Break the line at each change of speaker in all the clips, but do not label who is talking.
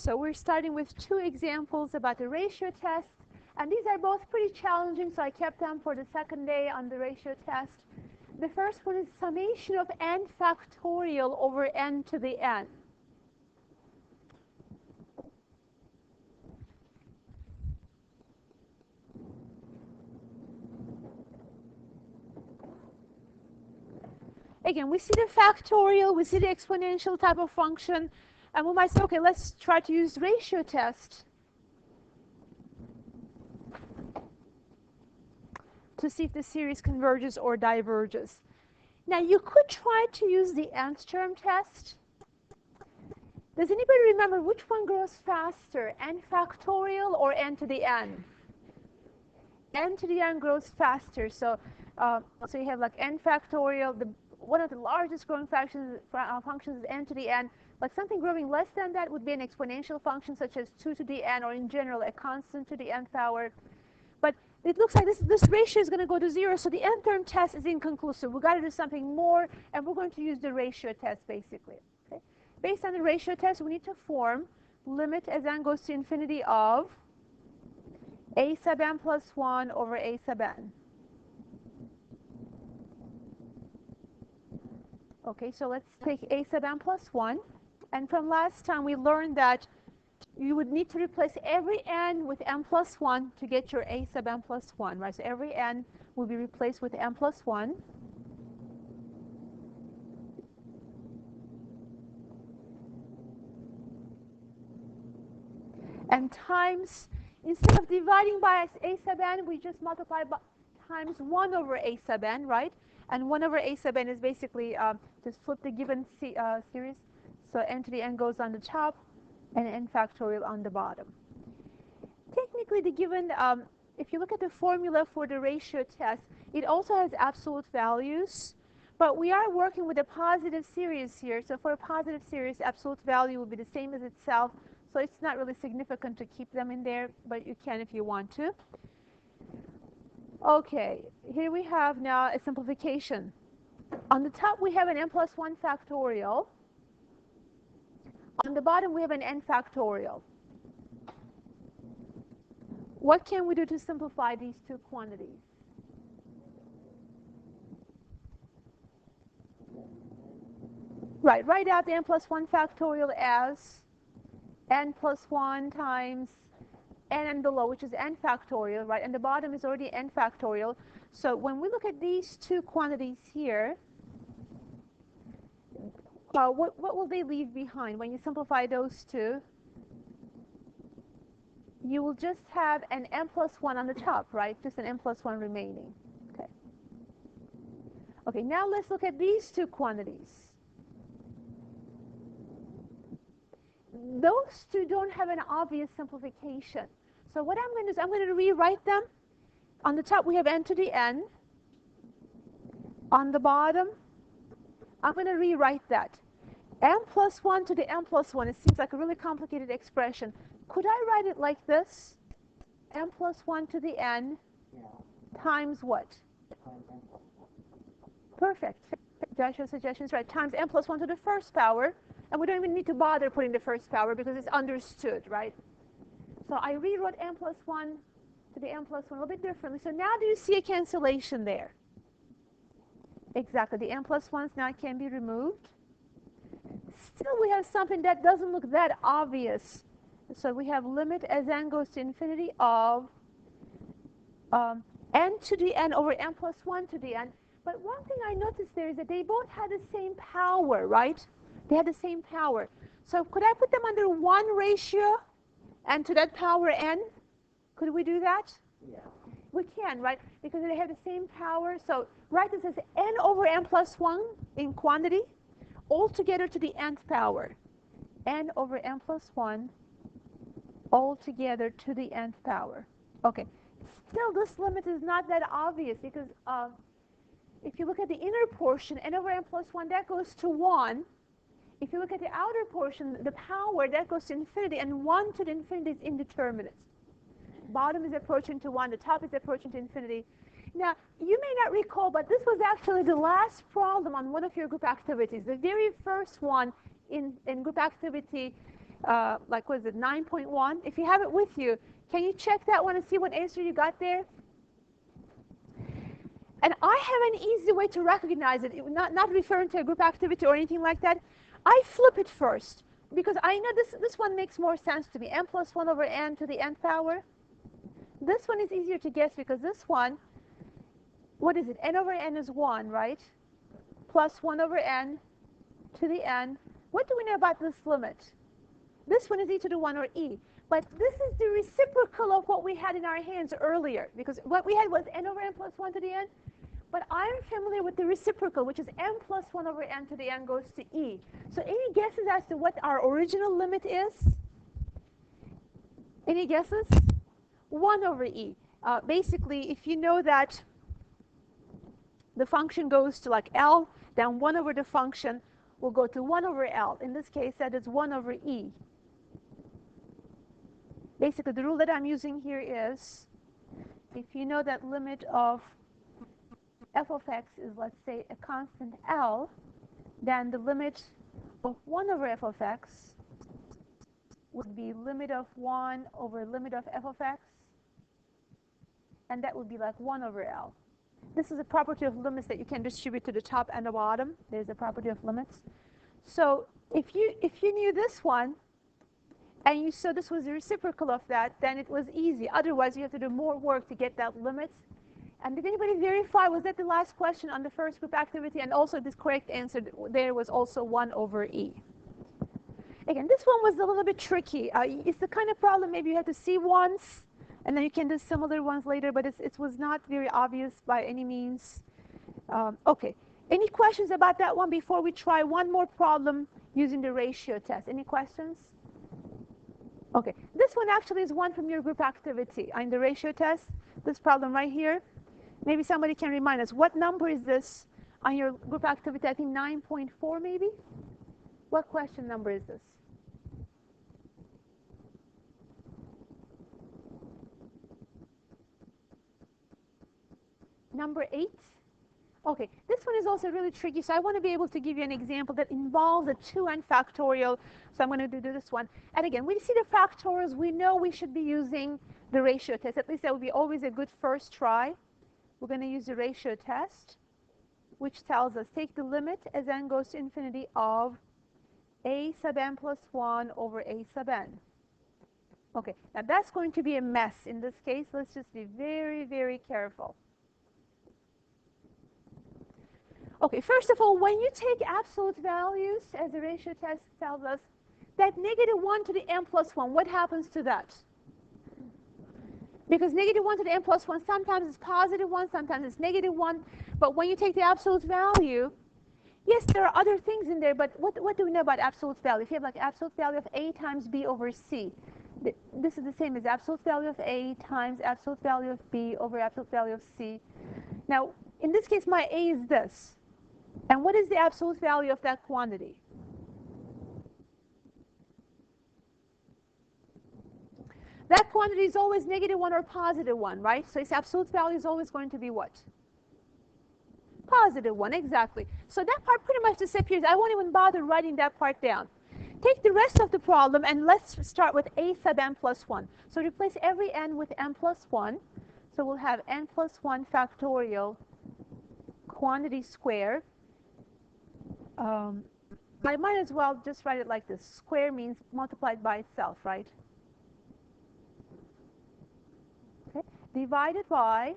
So we're starting with two examples about the ratio test. And these are both pretty challenging, so I kept them for the second day on the ratio test. The first one is summation of n factorial over n to the n. Again, we see the factorial, we see the exponential type of function, and we might say, okay, let's try to use ratio test to see if the series converges or diverges. Now, you could try to use the nth term test. Does anybody remember which one grows faster, n factorial or n to the n? N to the n grows faster. So you have like n factorial. One of the largest growing functions is n to the n. Like something growing less than that would be an exponential function, such as 2 to the n, or in general, a constant to the nth power. But it looks like this ratio is going to go to 0, so the nth term test is inconclusive. We've got to do something more, and we're going to use the ratio test, basically. Okay? Based on the ratio test, we need to form limit as n goes to infinity of a sub n plus 1 over a sub n. Okay, so let's take a sub n plus 1. And from last time, we learned that you would need to replace every n with n plus 1 to get your a sub n plus 1, right? So every n will be replaced with n plus 1. And times, instead of dividing by a sub n, we just multiply by times 1 over a sub n, right? And 1 over a sub n is basically just flip the given series. So n to the n goes on the top, and n factorial on the bottom. Technically, the given, if you look at the formula for the ratio test, it also has absolute values. But we are working with a positive series here. So for a positive series, absolute value will be the same as itself. So it's not really significant to keep them in there, but you can if you want to. Okay, here we have now a simplification. On the top, we have an n plus 1 factorial. On the bottom, we have an n factorial. What can we do to simplify these two quantities? Right, write out the n plus 1 factorial as n plus 1 times n and below, which is n factorial, right? And the bottom is already n factorial. So when we look at these two quantities here, what will they leave behind? When you simplify those two, you will just have an n plus 1 on the top, right? Just an n plus 1 remaining. Okay. Okay, now let's look at these two quantities. Those two don't have an obvious simplification. So what I'm going to do is I'm going to rewrite them. On the top, we have n to the n. On the bottom, I'm going to rewrite that. n plus 1 to the n plus 1. It seems like a really complicated expression. Could I write it like this? n plus 1 to the n times what? Perfect. Joshua's suggestion is right. Times n plus 1 to the first power. And we don't even need to bother putting the first power because it's understood, right? So I rewrote n plus 1 to the n plus 1 a little bit differently. So now do you see a cancellation there? Exactly. The n plus 1s now can be removed. Still, we have something that doesn't look that obvious. So we have limit as n goes to infinity of n to the n over n plus 1 to the n. But one thing I noticed there is that they both had the same power, right? They had the same power. So could I put them under one ratio and to that power n? Could we do that? Yeah. We can, right? Because they have the same power. So write this as n over n plus 1 in quantity, all together to the nth power. N over n plus 1 all together to the nth power. Okay. Still, this limit is not that obvious because if you look at the inner portion, n over n plus 1, that goes to 1. If you look at the outer portion, the power, that goes to infinity, and 1 to the infinity is indeterminate. Bottom is approaching to 1, the top is approaching to infinity. Now, you may not recall, but this was actually the last problem on one of your group activities. The very first one in group activity, like what is it, 9.1? If you have it with you, can you check that one and see what answer you got there? And I have an easy way to recognize it, not referring to a group activity or anything like that. I flip it first, because I know this one makes more sense to me. N plus 1 over n to the nth power. This one is easier to guess because this one, what is it? N over n is 1, right? Plus 1 over n to the n. What do we know about this limit? This one is e to the 1 or e. But this is the reciprocal of what we had in our hands earlier, because what we had was n over n plus 1 to the n. But I'm familiar with the reciprocal, which is n plus 1 over n to the n goes to e. So any guesses as to what our original limit is? Any guesses? 1 over e. Basically, if you know that the function goes to like L, then 1 over the function will go to 1 over L. In this case, that is 1 over e. Basically, the rule that I'm using here is, if you know that limit of f of x is, let's say, a constant L, then the limit of 1 over f of x would be limit of 1 over limit of f of x, and that would be like 1 over L. This is a property of limits that you can distribute to the top and the bottom. There's a property of limits. So if you knew this one, and you saw this was the reciprocal of that, then it was easy. Otherwise, you have to do more work to get that limit. And did anybody verify, was that the last question on the first group activity? And also this correct answer there was also 1 over e. Again, this one was a little bit tricky. It's the kind of problem maybe you have to see once, and then you can do similar ones later, but it was not very obvious by any means. Okay, any questions about that one before we try one more problem using the ratio test? Any questions? Okay, this one actually is one from your group activity in the ratio test, this problem right here. Maybe somebody can remind us, what number is this on your group activity? I think 9.4 maybe? What question number is this? Number 8? Okay, this one is also really tricky, so I want to be able to give you an example that involves a 2n factorial, so I'm going to do this one. And again, we see the factorials, we know we should be using the ratio test. At least that would be always a good first try. We're going to use the ratio test, which tells us take the limit as n goes to infinity of a sub n plus 1 over a sub n. Okay, now that's going to be a mess in this case. Let's just be very, very careful. Okay, first of all, when you take absolute values, as the ratio test tells us, that negative 1 to the n plus 1, what happens to that? Because negative 1 to the n plus 1, sometimes it's positive 1, sometimes it's negative 1. But when you take the absolute value, yes, there are other things in there, but what do we know about absolute value? If you have like absolute value of a times b over c, this is the same as absolute value of a times absolute value of b over absolute value of c. Now, in this case, my a is this. And what is the absolute value of that quantity? That quantity is always negative 1 or positive 1, right? So its absolute value is always going to be what? Positive 1, exactly. So that part pretty much disappears. I won't even bother writing that part down. Take the rest of the problem, and let's start with a sub n plus 1. So replace every n with n plus 1. So we'll have n plus 1 factorial quantity squared. I might as well just write it like this. Square means multiplied by itself, right? Okay. Divided by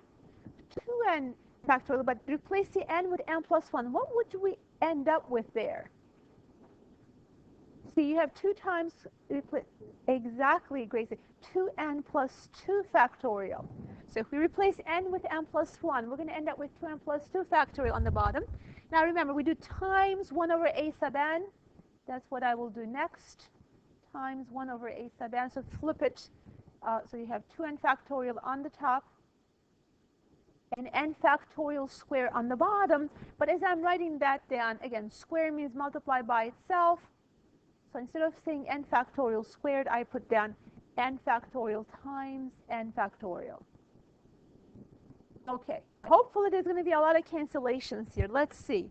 2n factorial, but replace the n with n plus 1. What would we end up with there? See, you have 2 times, exactly, Gracie, 2n plus 2 factorial. So if we replace n with n plus 1, we're going to end up with 2n plus 2 factorial on the bottom. Now remember, we do times 1 over a sub n. That's what I will do next. Times 1 over a sub n. So flip it. So you have 2n factorial on the top and n factorial square on the bottom. But as I'm writing that down, again, square means multiply by itself. So instead of saying n factorial squared, I put down n factorial times n factorial. Okay, hopefully there's going to be a lot of cancellations here. Let's see.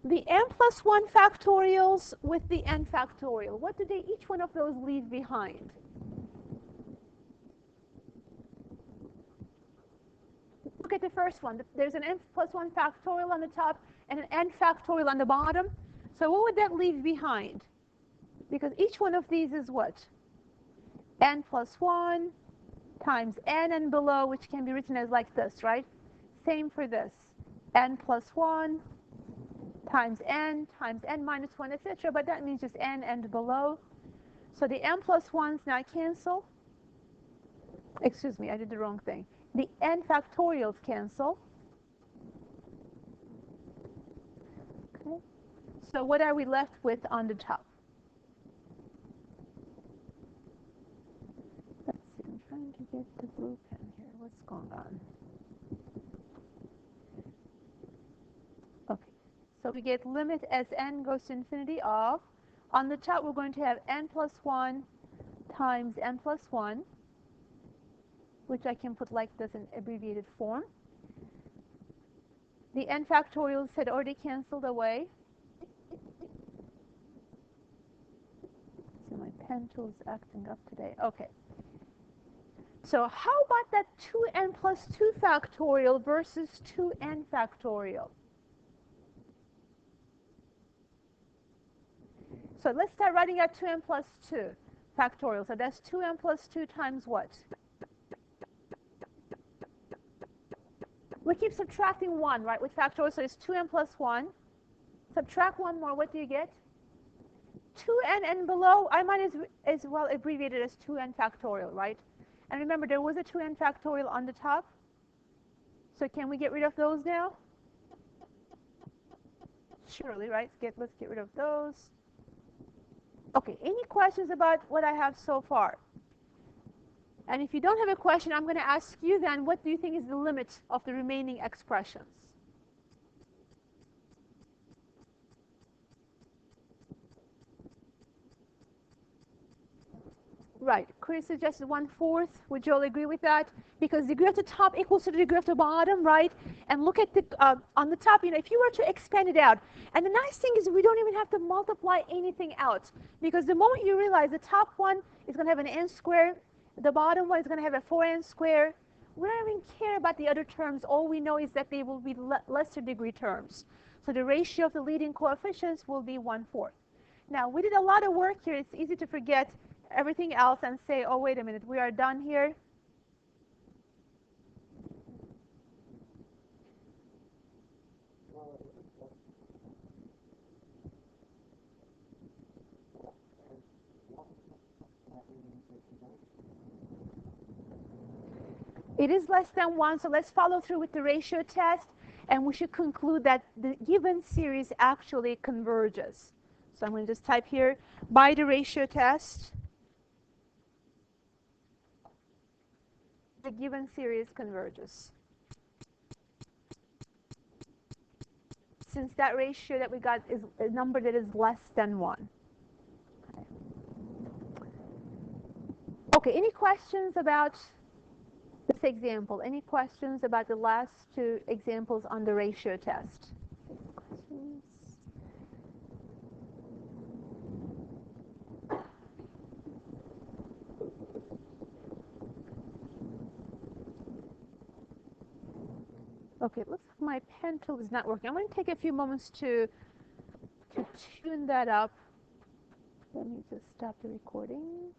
The n plus 1 factorials with the n factorial. What do they, each one of those leave behind? Look at the first one. There's an n plus 1 factorial on the top and an n factorial on the bottom. So what would that leave behind? Because each one of these is what? N plus 1 times n and below, which can be written as like this, right? Same for this. N plus 1 times n minus 1, etc. But that means just n and below. So the n plus 1s now cancel. Excuse me, I did the wrong thing. The n factorials cancel. Okay. So what are we left with on the top? Let's see, I'm trying to get the blue pen here. What's going on? Okay. So we get limit as n goes to infinity of, on the top we're going to have n plus 1 times n plus 1, which I can put like this in abbreviated form. The n factorials had already canceled away. So my pen tool is acting up today. Okay. So how about that 2n plus 2 factorial versus 2n factorial? So let's start writing out 2n plus 2 factorial. So that's 2n plus 2 times what? We keep subtracting 1, right, with factorial, so it's 2n plus 1. Subtract 1 more, what do you get? 2n and below, I might as well abbreviate it as 2n factorial, right? And remember, there was a 2n factorial on the top. So can we get rid of those now? Surely, right? Let's get rid of those. Okay, any questions about what I have so far? And if you don't have a question, I'm going to ask you then, what do you think is the limit of the remaining expressions? Right, Chris suggested 1/4. Would you all agree with that? Because the degree of the top equals to the degree of the bottom, right? And look at the, on the top, if you were to expand it out. And the nice thing is we don't even have to multiply anything out. Because the moment you realize the top one is going to have an n squared, the bottom one is going to have a 4n squared, we don't even care about the other terms. All we know is that they will be lesser degree terms. So the ratio of the leading coefficients will be 1/4. Now, we did a lot of work here. It's easy to forget everything else and say, oh, wait a minute, we are done here. It is less than 1, so let's follow through with the ratio test, and we should conclude that the given series actually converges. So I'm going to just type here, by the ratio test, the given series converges. Since that ratio that we got is a number that is less than 1. Okay, any questions about this example? Any questions about the last two examples on the ratio test? Questions? Okay, it looks like my pen tool is not working. I'm going to take a few moments to tune that up. Let me just stop the recording.